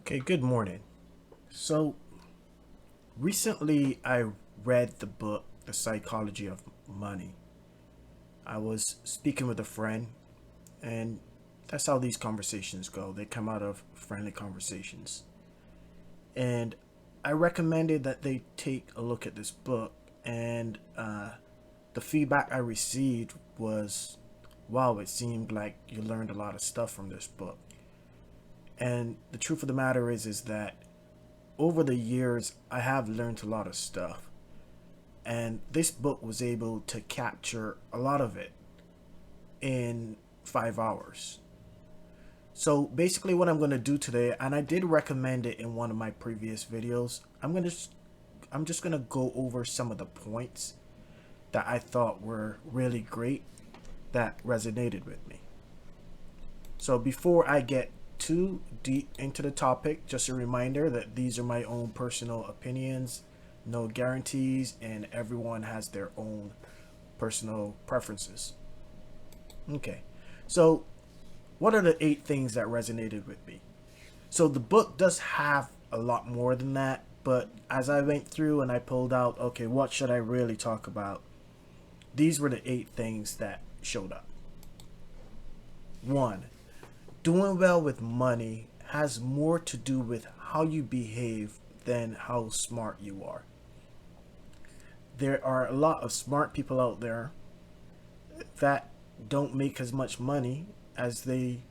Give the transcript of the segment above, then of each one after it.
Okay, good morning. So, recently I read the book, The Psychology of Money. I was speaking with a friend, and that's how these conversations go. They come out of friendly conversations. And I recommended that they take a look at this book, and the feedback I received was wow, it seemed like you learned a lot of stuff from this book. And the truth of the matter is that over the years, I have learned a lot of stuff, and this book was able to capture a lot of it in 5 hours. So basically, what I'm going to do today, and I did recommend it in one of my previous videos, I'm just going to go over some of the points that I thought were really great that resonated with me. So before I get too deep into the topic, just a reminder that these are my own personal opinions, no guarantees, and everyone has their own personal preferences. Okay, so what are the 8 things that resonated with me? So the book does have a lot more than that, but as I went through and I pulled out, okay, what should I really talk about? These were the 8 things that showed up. One, doing well with money has more to do with how you behave than how smart you are. There are a lot of smart people out there that don't make as much money as they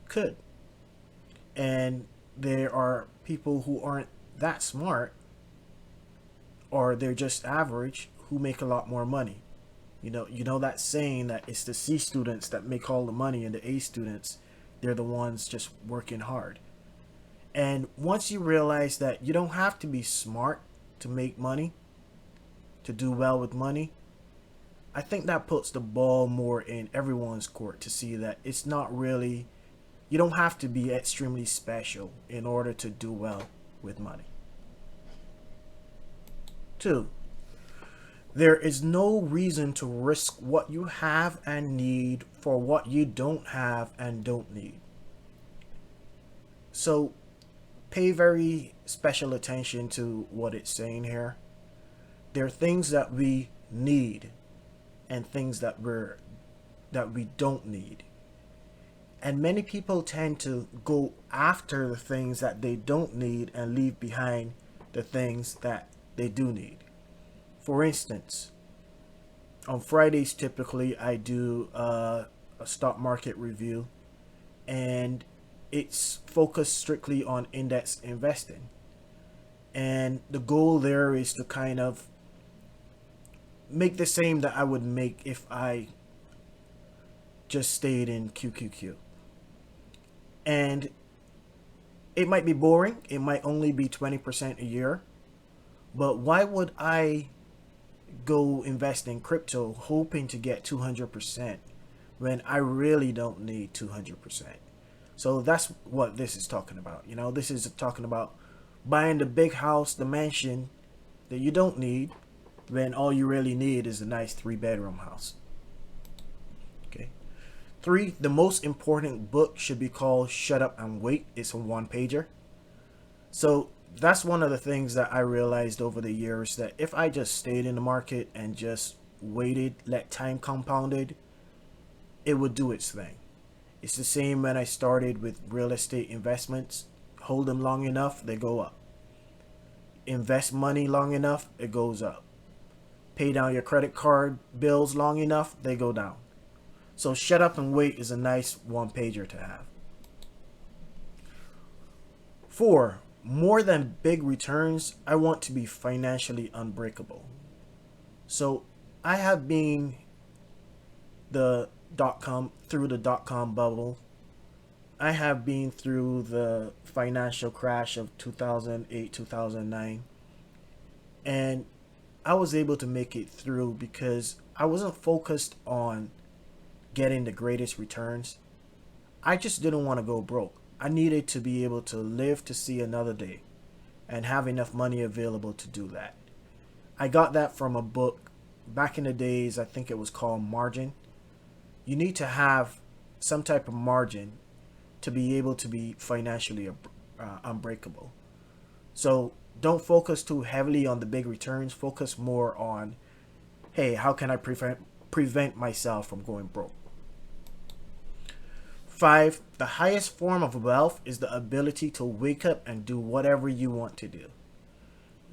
could. And there are people who aren't that smart or they're just average who make a lot more money. You know that saying that it's the C students that make all the money and the A students, they're the ones just working hard. And once you realize that you don't have to be smart to make money, to do well with money, I think that puts the ball more in everyone's court to see that it's not really, you don't have to be extremely special in order to do well with money. Two, there is no reason to risk what you have and need for what you don't have and don't need. So pay very special attention to what it's saying here. There are things that we need and things that we don't need. And many people tend to go after the things that they don't need and leave behind the things that they do need. For instance, on Fridays typically I do a stock market review, and it's focused strictly on index investing. And the goal there is to kind of make the same that I would make if I just stayed in QQQ. And it might be boring, it might only be 20% a year, but why would I go invest in crypto hoping to get 200% when I really don't need 200%? So that's what this is talking about. This is talking about buying the big house, the mansion that you don't need when all you really need is a nice 3-bedroom house. Okay. 3, the most important book should be called Shut Up and Wait. It's a 1-pager. So that's one of the things that I realized over the years, that if I just stayed in the market and just waited, let time compounded, it would do its thing. It's the same when I started with real estate investments. Hold them long enough, they go up. Invest money long enough, it goes up. Pay down your credit card bills long enough, they go down. So Shut Up and Wait is a nice 1-pager to have. 4, more than big returns, I want to be financially unbreakable. So I have been the through the dot com bubble. I have been through the financial crash of 2008, 2009, and I was able to make it through because I wasn't focused on getting the greatest returns. I just didn't want to go broke. I needed to be able to live to see another day and have enough money available to do that. I got that from a book back in the days. I think it was called Margin. You need to have some type of margin to be able to be financially unbreakable. So don't focus too heavily on the big returns. Focus more on, hey, how can I prevent myself from going broke? 5, the highest form of wealth is the ability to wake up and do whatever you want to do.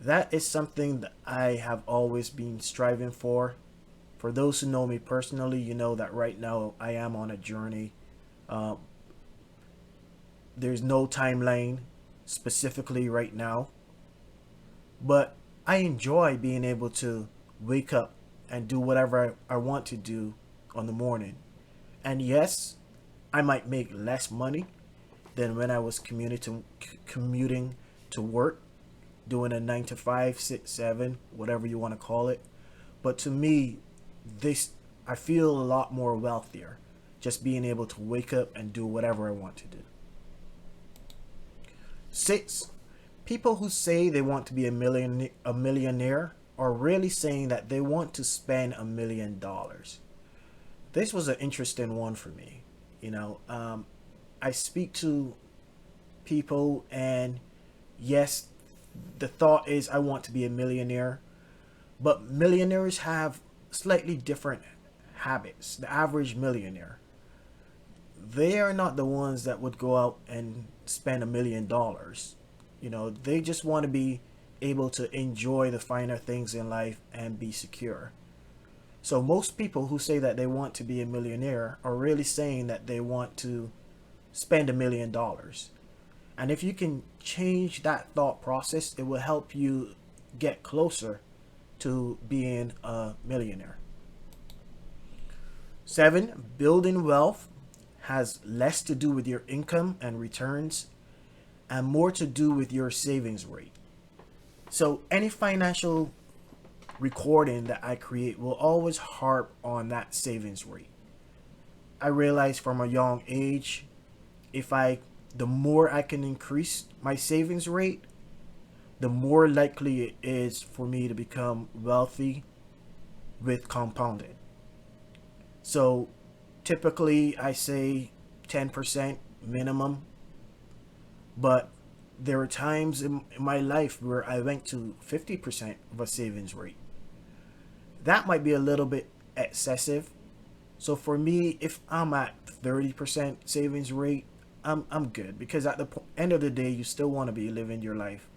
That is something that I have always been striving for. For those who know me personally, you know that right now I am on a journey. Uh, there's no timeline specifically right now, but I enjoy being able to wake up and do whatever I want to do on the morning. And yes, I might make less money than when I was commuting to work, doing a 9 to 5, 6, 7, whatever you want to call it. But to me, this I feel a lot more wealthier just being able to wake up and do whatever I want to do. 6, people who say they want to be a millionaire are really saying that they want to spend $1 million. This was an interesting one for me. I speak to people, and yes, the thought is I want to be a millionaire, but millionaires have slightly different habits. The average millionaire, they are not the ones that would go out and spend $1 million. They just want to be able to enjoy the finer things in life and be secure. So most people who say that they want to be a millionaire are really saying that they want to spend $1 million. And if you can change that thought process, it will help you get closer to being a millionaire. 7, building wealth has less to do with your income and returns and more to do with your savings rate. So any financial recording that I create will always harp on that savings rate. I realized from a young age, the more I can increase my savings rate, the more likely it is for me to become wealthy with compounding. So typically I say 10% minimum, but there are times in my life where I went to 50% of a savings rate. That might be a little bit excessive. So for me, if I'm at 30% savings rate, I'm good, because at the end of the day, you still want to be living your life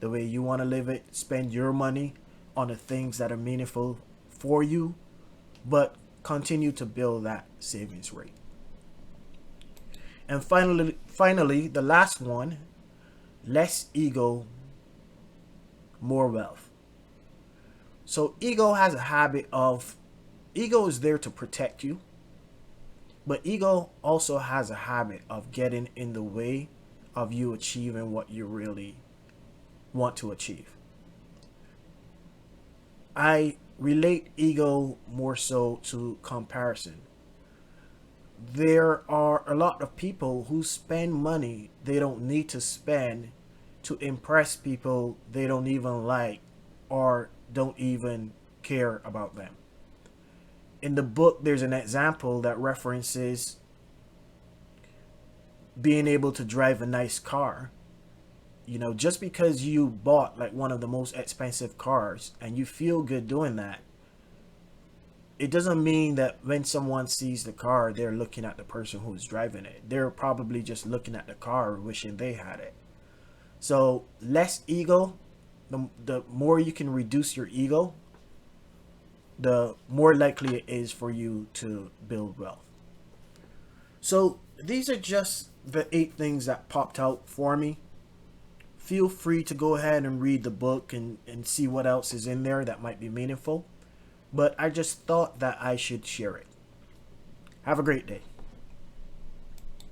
the way you want to live it. Spend your money on the things that are meaningful for you, but continue to build that savings rate. And finally, the last one, less ego, more wealth. So ego is there to protect you, but ego also has a habit of getting in the way of you achieving what you really want to achieve. I relate ego more so to comparison. There are a lot of people who spend money they don't need to spend to impress people they don't even like or don't even care about them. In the book, there's an example that references being able to drive a nice car. Just because you bought like one of the most expensive cars and you feel good doing that, it doesn't mean that when someone sees the car, they're looking at the person who's driving it. They're probably just looking at the car, wishing they had it. So less ego, the more you can reduce your ego, the more likely it is for you to build wealth. So these are just the 8 things that popped out for me. Feel free to go ahead and read the book and see what else is in there that might be meaningful. But I just thought that I should share it. Have a great day.